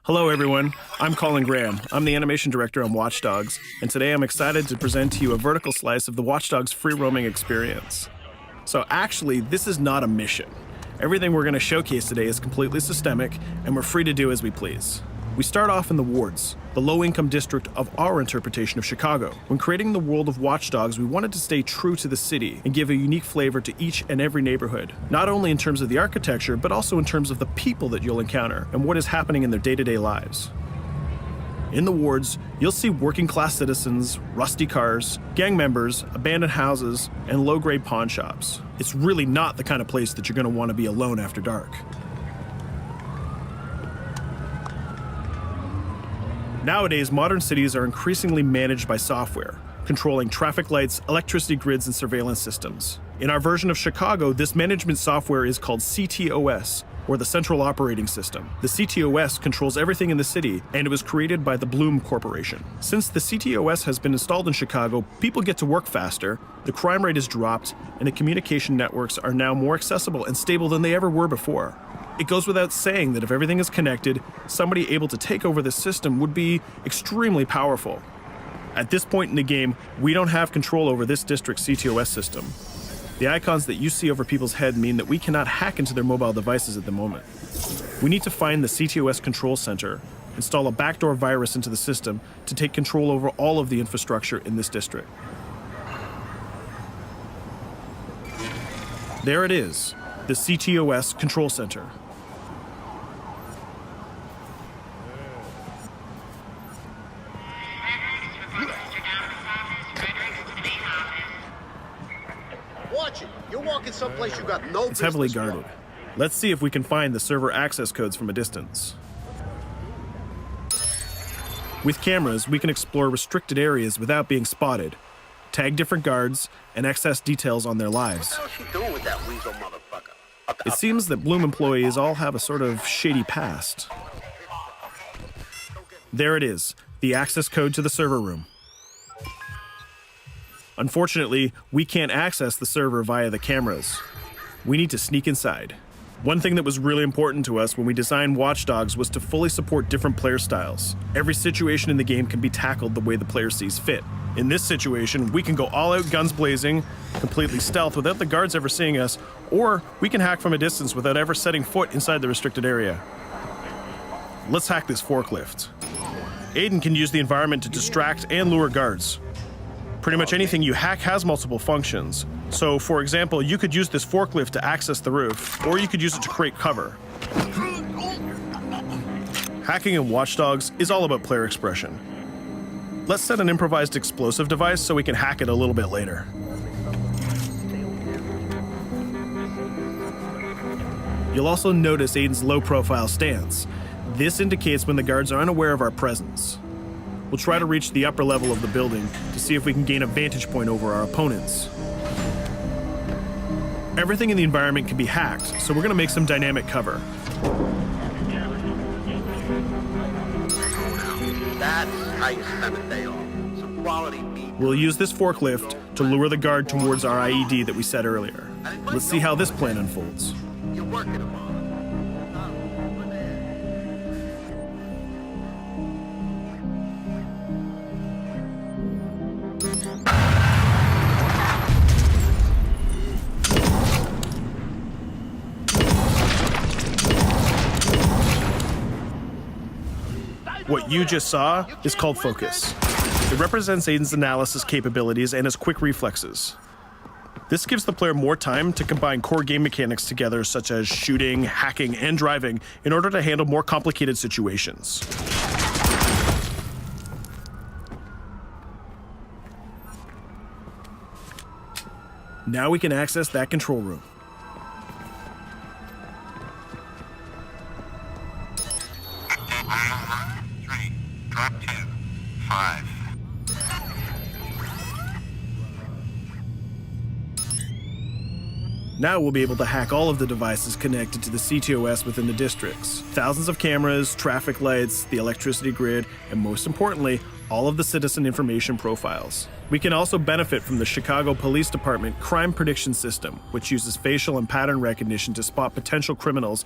Hello everyone, I'm Colin Graham. I'm the animation director on Watch Dogs, and today I'm excited to present to you a vertical slice of the Watch Dogs free roaming experience. So actually, this is not a mission. Everything we're going to showcase today is completely systemic, and we're free to do as we please. We start off in the wards, the low-income district of our interpretation of Chicago. When creating the world of Watch Dogs, we wanted to stay true to the city and give a unique flavor to each and every neighborhood, not only in terms of the architecture, but also in terms of the people that you'll encounter and what is happening in their day-to-day lives. In the wards, you'll see working-class citizens, rusty cars, gang members, abandoned houses, and low-grade pawn shops. It's really not the kind of place that you're going to want to be alone after dark. Nowadays, modern cities are increasingly managed by software, controlling traffic lights, electricity grids, and surveillance systems. In our version of Chicago, this management software is called CTOS, or the Central Operating System. The CTOS controls everything in the city, and it was created by the Bloom Corporation. Since the CTOS has been installed in Chicago, people get to work faster, the crime rate has dropped, and the communication networks are now more accessible and stable than they ever were before. It goes without saying that if everything is connected, somebody able to take over the system would be extremely powerful. At this point in the game, we don't have control over this district's CTOS system. The icons that you see over people's head mean that we cannot hack into their mobile devices at the moment. We need to find the CTOS control center, install a backdoor virus into the system to take control over all of the infrastructure in this district. There it is, the CTOS control center. Watch it. You're walking someplace you got no business. It's heavily guarded. Let's see if we can find the server access codes from a distance. With cameras, we can explore restricted areas without being spotted, tag different guards, and access details on their lives. What the hell is she doing with that weasel motherfucker? It seems that Bloom employees all have a sort of shady past. There it is, the access code to the server room. Unfortunately, we can't access the server via the cameras. We need to sneak inside. One thing that was really important to us when we designed Watch Dogs was to fully support different player styles. Every situation in the game can be tackled the way the player sees fit. In this situation, we can go all out guns blazing, completely stealth without the guards ever seeing us, or we can hack from a distance without ever setting foot inside the restricted area. Let's hack this forklift. Aiden can use the environment to distract and lure guards. Pretty much anything you hack has multiple functions. So, for example, you could use this forklift to access the roof, or you could use it to create cover. Hacking in Watch Dogs is all about player expression. Let's set an improvised explosive device so we can hack it a little bit later. You'll also notice Aiden's low-profile stance. This indicates when the guards are unaware of our presence. We'll try to reach the upper level of the building to see if we can gain a vantage point over our opponents. Everything in the environment can be hacked, so we're going to make some dynamic cover. That's how you spend a day off. Some quality meat. We'll use this forklift to lure the guard towards our IED that we set earlier. Let's see how this plan unfolds. You're working them on. What you just saw is called focus. It represents Aiden's analysis capabilities and his quick reflexes. This gives the player more time to combine core game mechanics together, such as shooting, hacking, and driving, in order to handle more complicated situations. Now we can access that control room. Drop 2, 5. Now we'll be able to hack all of the devices connected to the CTOS within the districts. Thousands of cameras, traffic lights, the electricity grid, and most importantly, all of the citizen information profiles. We can also benefit from the Chicago Police Department Crime Prediction System, which uses facial and pattern recognition to spot potential criminals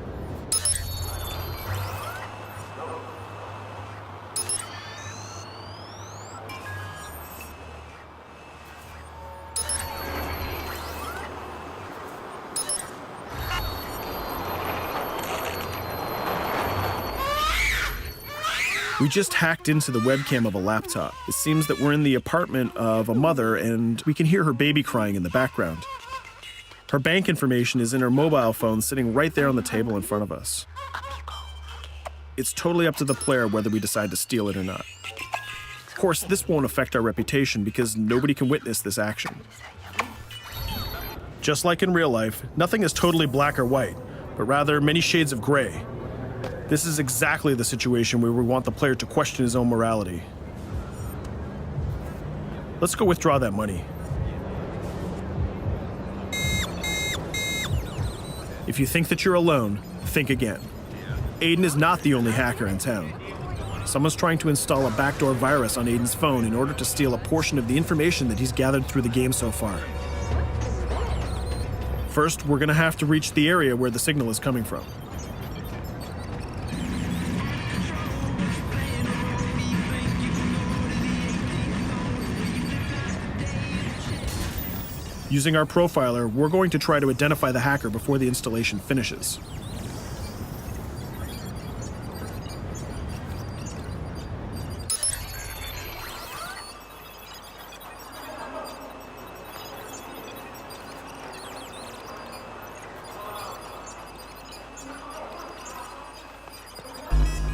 We just hacked into the webcam of a laptop. It seems that we're in the apartment of a mother and we can hear her baby crying in the background. Her bank information is in her mobile phone sitting right there on the table in front of us. It's totally up to the player whether we decide to steal it or not. Of course, this won't affect our reputation because nobody can witness this action. Just like in real life, nothing is totally black or white, but rather many shades of gray. This is exactly the situation where we want the player to question his own morality. Let's go withdraw that money. If you think that you're alone, think again. Aiden is not the only hacker in town. Someone's trying to install a backdoor virus on Aiden's phone in order to steal a portion of the information that he's gathered through the game so far. First, we're gonna have to reach the area where the signal is coming from. Using our profiler, we're going to try to identify the hacker before the installation finishes.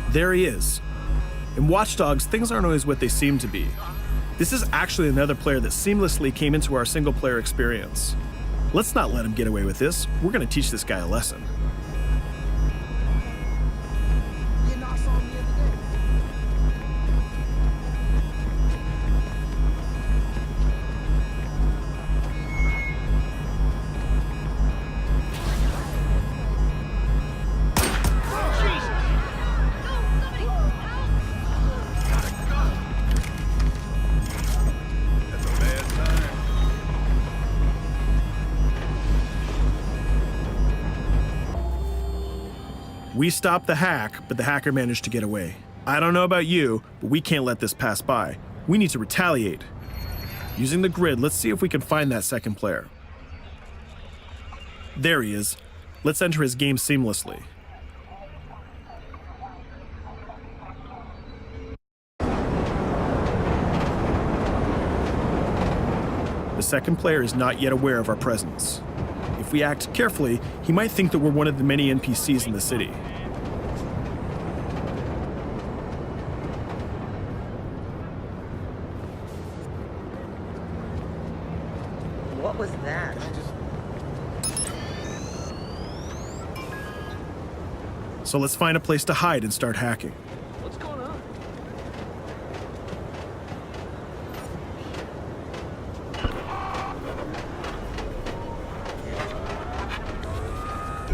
There he is. In Watch Dogs, things aren't always what they seem to be. This is actually another player that seamlessly came into our single-player experience. Let's not let him get away with this. We're going to teach this guy a lesson. We stopped the hack, but the hacker managed to get away. I don't know about you, but we can't let this pass by. We need to retaliate. Using the grid, let's see if we can find that second player. There he is. Let's enter his game seamlessly. The second player is not yet aware of our presence. If we act carefully, he might think that we're one of the many NPCs in the city. What was that? So let's find a place to hide and start hacking. What's going on?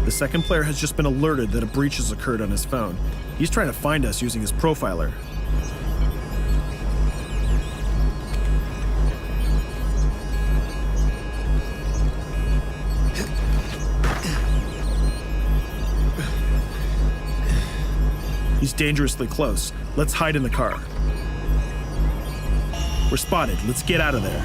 The second player has just been alerted that a breach has occurred on his phone. He's trying to find us using his profiler. He's dangerously close. Let's hide in the car. We're spotted. Let's get out of there.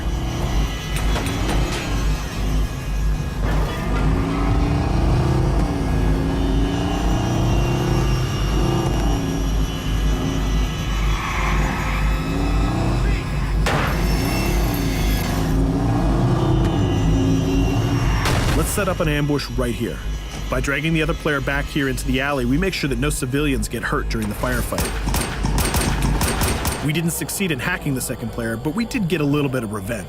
Let's set up an ambush right here. By dragging the other player back here into the alley, we make sure that no civilians get hurt during the firefight. We didn't succeed in hacking the second player, but we did get a little bit of revenge.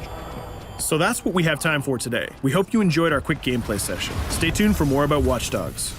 So that's what we have time for today. We hope you enjoyed our quick gameplay session. Stay tuned for more about Watch Dogs.